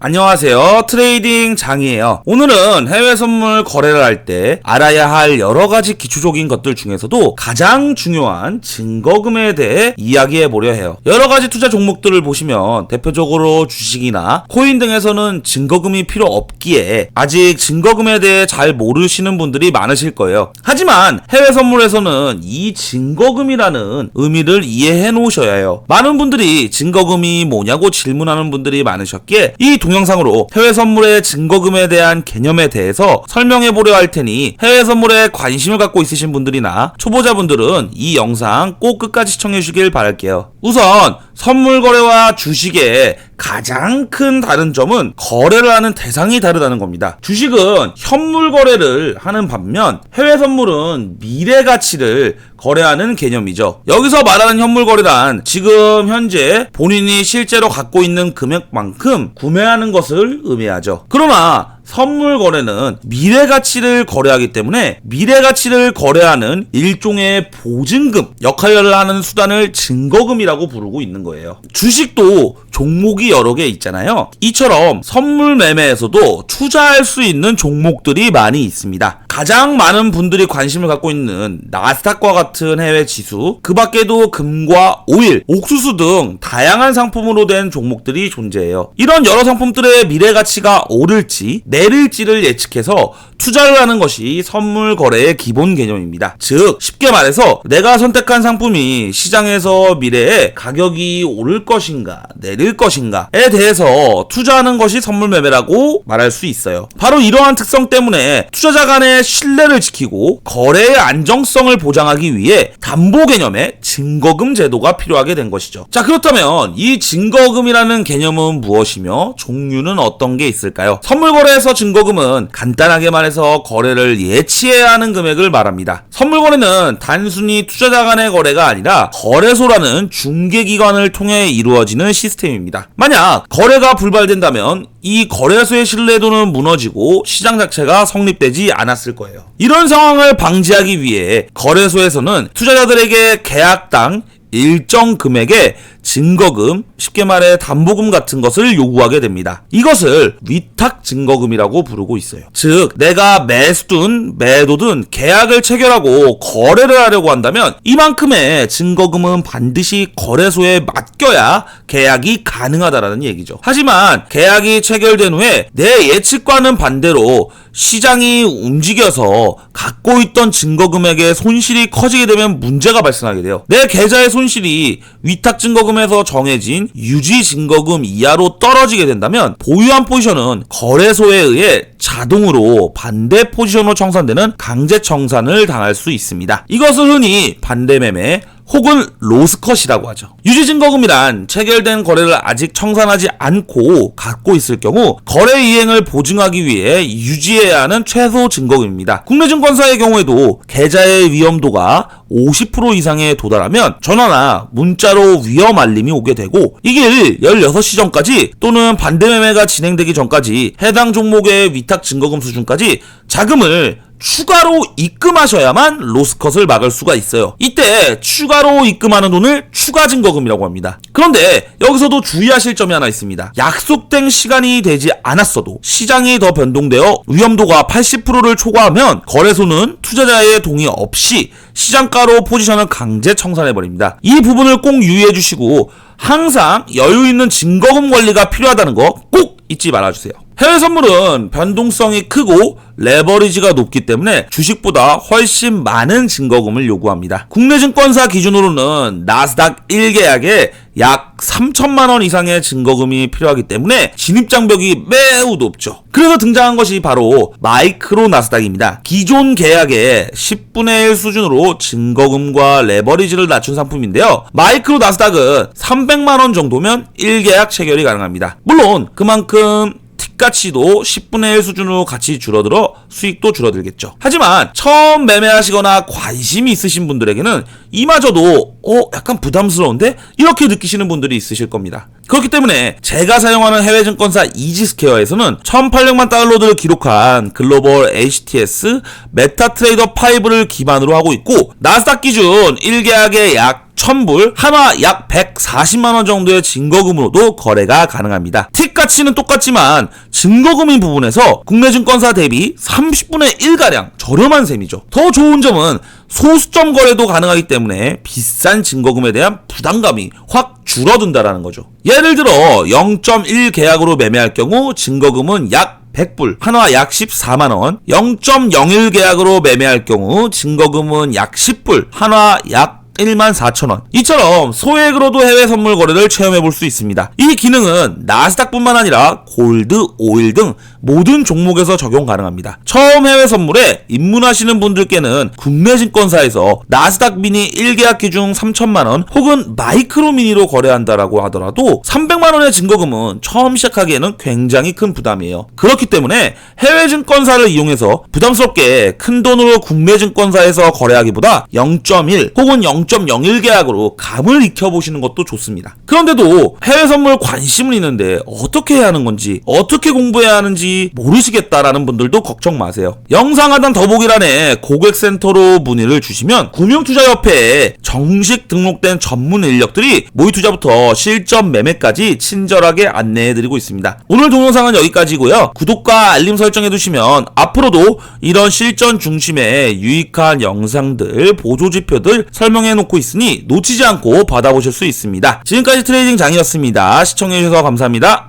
안녕하세요. 트레이딩 장이에요. 오늘은 해외 선물 거래를 할 때 알아야 할 여러가지 기초적인 것들 중에서도 가장 중요한 증거금에 대해 이야기해 보려 해요. 여러가지 투자 종목들을 보시면 대표적으로 주식이나 코인 등에서는 증거금이 필요 없기에 아직 증거금에 대해 잘 모르시는 분들이 많으실 거예요. 하지만 해외 선물에서는 이 증거금이라는 의미를 이해해 놓으셔야 해요. 많은 분들이 증거금이 뭐냐고 질문하는 분들이 많으셨기에 이 동영상으로 해외 선물의 증거금에 대한 개념에 대해서 설명해 보려 할 테니 해외 선물에 관심을 갖고 있으신 분들이나 초보자분들은 이 영상 꼭 끝까지 시청해 주시길 바랄게요. 우선 선물 거래와 주식의 가장 큰 다른 점은 거래를 하는 대상이 다르다는 겁니다. 주식은 현물 거래를 하는 반면 해외 선물은 미래 가치를 거래하는 개념이죠. 여기서 말하는 현물 거래란 지금 현재 본인이 실제로 갖고 있는 금액만큼 구매하는 것을 의미하죠. 그러나 선물 거래는 미래 가치를 거래하기 때문에 미래 가치를 거래하는 일종의 보증금 역할을 하는 수단을 증거금이라고 부르고 있는 거예요. 주식도 종목이 여러 개 있잖아요. 이처럼 선물 매매에서도 투자할 수 있는 종목들이 많이 있습니다. 가장 많은 분들이 관심을 갖고 있는 나스닥과 같은 해외 지수, 그 밖에도 금과 오일, 옥수수 등 다양한 상품으로 된 종목들이 존재해요. 이런 여러 상품들의 미래 가치가 오를지 내릴지를 예측해서 투자를 하는 것이 선물 거래의 기본 개념입니다. 즉 쉽게 말해서 내가 선택한 상품이 시장에서 미래에 가격이 오를 것인가 내릴 것인가에 대해서 투자하는 것이 선물 매매라고 말할 수 있어요. 바로 이러한 특성 때문에 투자자 간의 신뢰를 지키고 거래의 안정성을 보장하기 위해 담보 개념의 증거금 제도가 필요하게 된 것이죠. 자, 그렇다면 이 증거금이라는 개념은 무엇이며 종류는 어떤 게 있을까요? 선물 거래에서 증거금은 간단하게 말해서 거래를 예치해야 하는 금액을 말합니다. 선물 거래는 단순히 투자자 간의 거래가 아니라 거래소라는 중개기관을 통해 이루어지는 시스템입니다. 만약 거래가 불발된다면 이 거래소의 신뢰도는 무너지고 시장 자체가 성립되지 않았을 거예요. 이런 상황을 방지하기 위해 거래소에서는 투자자들에게 계약당 일정 금액의 증거금, 쉽게 말해 담보금 같은 것을 요구하게 됩니다. 이것을 위탁 증거금이라고 부르고 있어요. 즉 내가 매수든 매도든 계약을 체결하고 거래를 하려고 한다면 이만큼의 증거금은 반드시 거래소에 맡겨야 계약이 가능하다라는 얘기죠. 하지만 계약이 체결된 후에 내 예측과는 반대로 시장이 움직여서 갖고 있던 증거금액의 손실이 커지게 되면 문제가 발생하게 돼요. 내 계좌의 손실이 위탁 증거금에서 정해진 유지 증거금 이하로 떨어지게 된다면 보유한 포지션은 거래소에 의해 자동으로 반대 포지션으로 청산되는 강제 청산을 당할 수 있습니다. 이것을 흔히 반대매매 혹은 로스컷이라고 하죠. 유지증거금이란 체결된 거래를 아직 청산하지 않고 갖고 있을 경우 거래 이행을 보증하기 위해 유지해야 하는 최소 증거금입니다. 국내 증권사의 경우에도 계좌의 위험도가 50% 이상에 도달하면 전화나 문자로 위험 알림이 오게 되고 이게 16시 전까지 또는 반대매매가 진행되기 전까지 해당 종목의 위탁 증거금 수준까지 자금을 추가로 입금하셔야만 로스컷을 막을 수가 있어요. 이때 추가로 입금하는 돈을 추가 증거금이라고 합니다. 그런데 여기서도 주의하실 점이 하나 있습니다. 약속된 시간이 되지 않았어도 시장이 더 변동되어 위험도가 80%를 초과하면 거래소는 투자자의 동의 없이 시장가로 포지션을 강제 청산해버립니다. 이 부분을 꼭 유의해 주시고 항상 여유 있는 증거금 관리가 필요하다는 거 꼭 잊지 말아주세요. 해외 선물은 변동성이 크고 레버리지가 높기 때문에 주식보다 훨씬 많은 증거금을 요구합니다. 국내 증권사 기준으로는 나스닥 1계약에 약 3천만 원 이상의 증거금이 필요하기 때문에 진입장벽이 매우 높죠. 그래서 등장한 것이 바로 마이크로 나스닥입니다. 기존 계약의 10분의 1 수준으로 증거금과 레버리지를 낮춘 상품인데요. 마이크로 나스닥은 300만 원 정도면 1계약 체결이 가능합니다. 물론 그만큼 가치도 10분의 1 수준으로 같이 줄어들어 수익도 줄어들겠죠. 하지만 처음 매매하시거나 관심이 있으신 분들에게는 이마저도 약간 부담스러운데? 이렇게 느끼시는 분들이 있으실 겁니다. 그렇기 때문에 제가 사용하는 해외 증권사 이지스퀘어에서는 1800만 다운로드를 기록한 글로벌 HTS 메타트레이더 5를 기반으로 하고 있고, 나스닥 기준 1계약에 약 1000불, 한화 약 140만원 정도의 증거금으로도 거래가 가능합니다. 틱 가치는 똑같지만 증거금인 부분에서 국내 증권사 대비 30분의 1가량 저렴한 셈이죠. 더 좋은 점은 소수점 거래도 가능하기 때문에 비싼 증거금에 대한 부담감이 확 줄어든다라는 거죠. 예를 들어 0.1 계약으로 매매할 경우 증거금은 약 100불, 한화 약 14만원, 0.01 계약으로 매매할 경우 증거금은 약 10불, 한화 약 14,000원. 이처럼 소액으로도 해외 선물 거래를 체험해볼 수 있습니다. 이 기능은 나스닥뿐만 아니라 골드, 오일 등 모든 종목에서 적용 가능합니다. 처음 해외 선물에 입문하시는 분들께는 국내 증권사에서 나스닥 미니 1계약 기준 3천만원 혹은 마이크로 미니로 거래한다라고 하더라도 300만원의 증거금은 처음 시작하기에는 굉장히 큰 부담이에요. 그렇기 때문에 해외 증권사를 이용해서 부담스럽게 큰 돈으로 국내 증권사에서 거래하기보다 0.1 혹은 0.01 계약으로 감을 익혀보시는 것도 좋습니다. 그런데도 해외 선물 관심은 있는데 어떻게 해야 하는 건지, 어떻게 공부해야 하는지 모르시겠다라는 분들도 걱정 마세요. 영상 하단 더보기란에 고객센터로 문의를 주시면 금융투자협회에 정식 등록된 전문 인력들이 모의투자부터 실전 매매까지 친절하게 안내해드리고 있습니다. 오늘 동영상은 여기까지고요. 구독과 알림 설정해두시면 앞으로도 이런 실전 중심의 유익한 영상들, 보조지표들 설명해놓고 있으니 놓치지 않고 받아보실 수 있습니다. 지금까지 트레이딩 장이었습니다. 시청해주셔서 감사합니다.